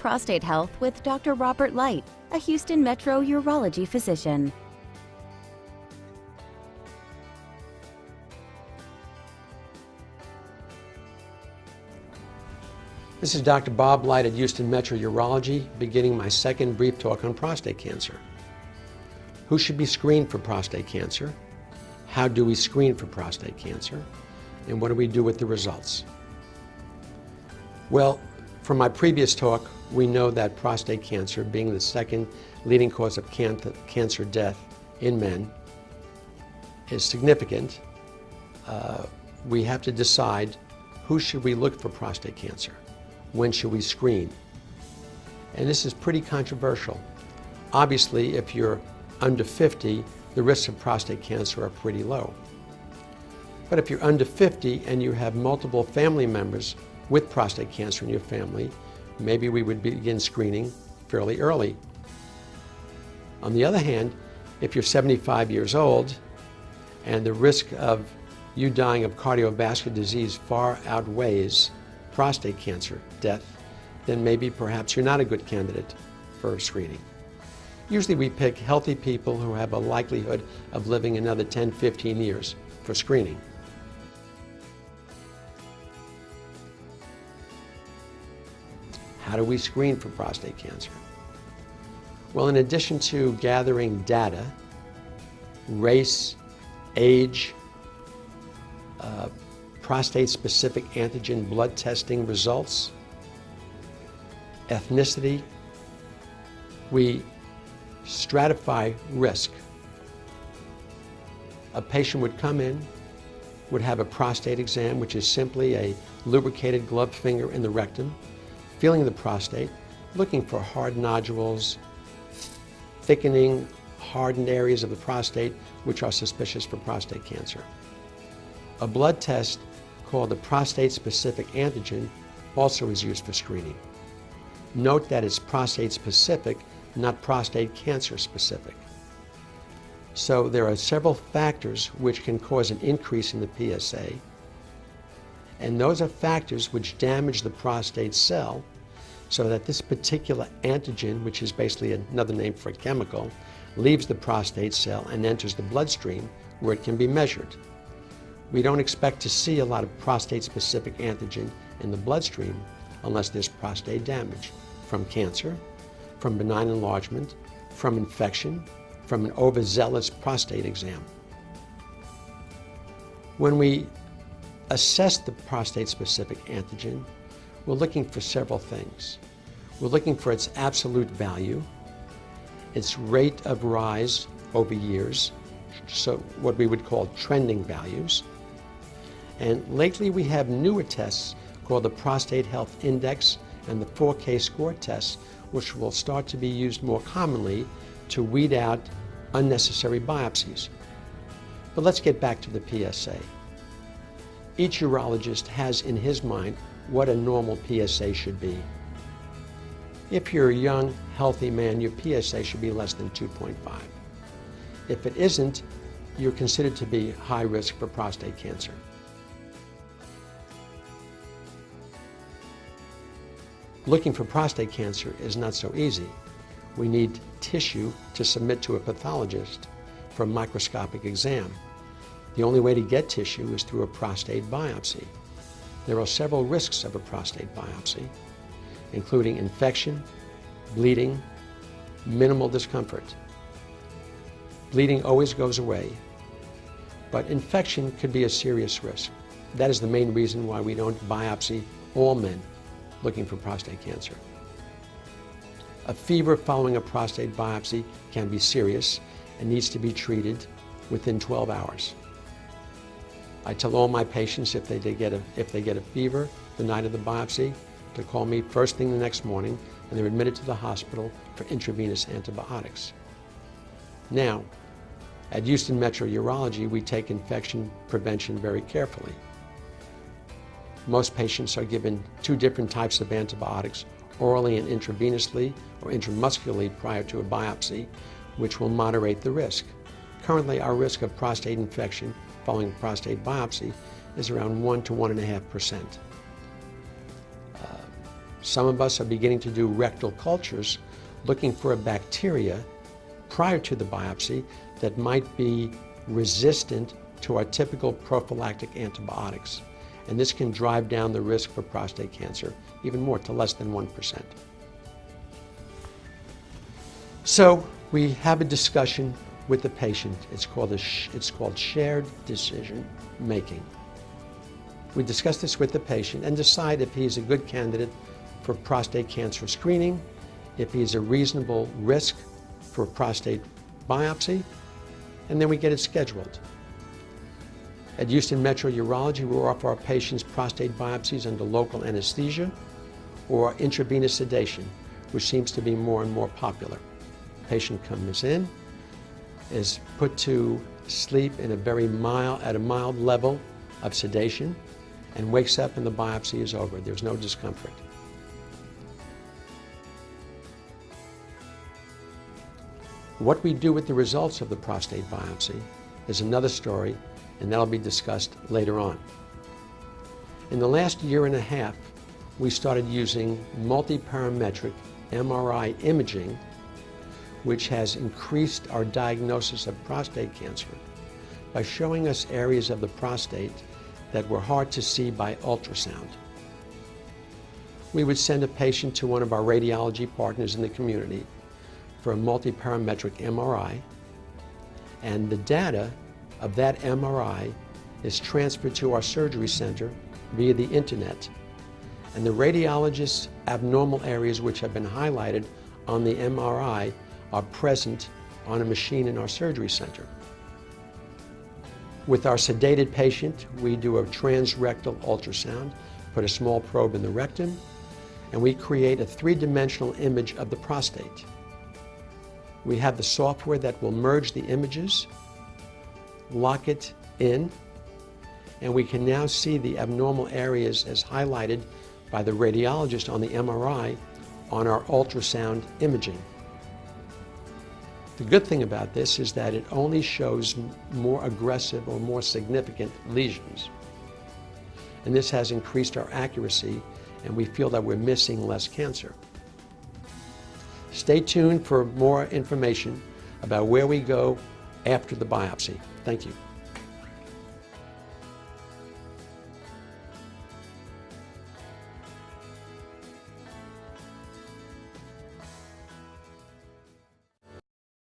prostate health with Dr. Robert Light, a Houston Metro urology physician. This is Dr. Bob Light at Houston Metro Urology, beginning my second brief talk on prostate cancer. Who should be screened for prostate cancer? How do we screen for prostate cancer? And what do we do with the results? Well, from my previous talk, we know that prostate cancer, being the second leading cause of cancer death in men, is significant. We have to decide who should we look for prostate cancer. When should we screen? And this is pretty controversial. Obviously, if you're under 50, the risks of prostate cancer are pretty low. But if you're under 50 and you have multiple family members with prostate cancer in your family, maybe we would begin screening fairly early. On the other hand, if you're 75 years old and the risk of you dying of cardiovascular disease far outweighs prostate cancer death, then maybe perhaps you're not a good candidate for screening. Usually we pick healthy people who have a likelihood of living another 10, 15 years for screening. How do we screen for prostate cancer? Well, in addition to gathering data, race, age, prostate-specific antigen blood testing results, ethnicity, we stratify risk. A patient would come in, would have a prostate exam, which is simply a lubricated gloved finger in the rectum, feeling the prostate, looking for hard nodules, thickening, hardened areas of the prostate, which are suspicious for prostate cancer. A blood test called the prostate-specific antigen also is used for screening. Note that it's prostate-specific, not prostate cancer-specific. So there are several factors which can cause an increase in the PSA, and those are factors which damage the prostate cell so that this particular antigen, which is basically another name for a chemical, leaves the prostate cell and enters the bloodstream where it can be measured. We don't expect to see a lot of prostate-specific antigen in the bloodstream unless there's prostate damage from cancer, from benign enlargement, from infection, from an overzealous prostate exam. When we assess the prostate-specific antigen, we're looking for several things. We're looking for its absolute value, its rate of rise over years, so what we would call trending values. And lately we have newer tests called the Prostate Health Index and the 4K score tests, which will start to be used more commonly to weed out unnecessary biopsies. But let's get back to the PSA. Each urologist has in his mind what a normal PSA should be. If you're a young, healthy man, your PSA should be less than 2.5. If it isn't, you're considered to be high risk for prostate cancer. Looking for prostate cancer is not so easy. We need tissue to submit to a pathologist for a microscopic exam. The only way to get tissue is through a prostate biopsy. There are several risks of a prostate biopsy, including infection, bleeding, minimal discomfort. Bleeding always goes away, but infection could be a serious risk. That is the main reason why we don't biopsy all men looking for prostate cancer. A fever following a prostate biopsy can be serious and needs to be treated within 12 hours. I tell all my patients if they get a fever the night of the biopsy to call me first thing the next morning, and they're admitted to the hospital for intravenous antibiotics. Now, at Houston Metro Urology, we take infection prevention very carefully. Most patients are given 2 different types of antibiotics, orally and intravenously or intramuscularly prior to a biopsy, which will moderate the risk. Currently, our risk of prostate infection following prostate biopsy is around 1 to 1.5%. Some of us are beginning to do rectal cultures looking for a bacteria prior to the biopsy that might be resistant to our typical prophylactic antibiotics. And this can drive down the risk for prostate cancer even more, to less than 1%. So we have a discussion with the patient. It's called shared decision making. We discuss this with the patient and decide if he's a good candidate for prostate cancer screening, if he's a reasonable risk for prostate biopsy, and then we get it scheduled. At Houston Metro Urology, we offer our patients prostate biopsies under local anesthesia or intravenous sedation, which seems to be more and more popular. The patient comes in, is put to sleep at a mild level of sedation, and wakes up and the biopsy is over. There's no discomfort. What we do with the results of the prostate biopsy is another story, and that'll be discussed later on. In the last year and a half, we started using multi-parametric MRI imaging, which has increased our diagnosis of prostate cancer by showing us areas of the prostate that were hard to see by ultrasound. We would send a patient to one of our radiology partners in the community for a multi-parametric MRI, and the data of that MRI is transferred to our surgery center via the internet. And the radiologist's abnormal areas, which have been highlighted on the MRI, are present on a machine in our surgery center. With our sedated patient, we do a transrectal ultrasound, put a small probe in the rectum, and we create a three-dimensional image of the prostate. We have the software that will merge the images, lock it in, and we can now see the abnormal areas as highlighted by the radiologist on the MRI on our ultrasound imaging. The good thing about this is that it only shows more aggressive or more significant lesions. And this has increased our accuracy, and we feel that we're missing less cancer. Stay tuned for more information about where we go after the biopsy. Thank you.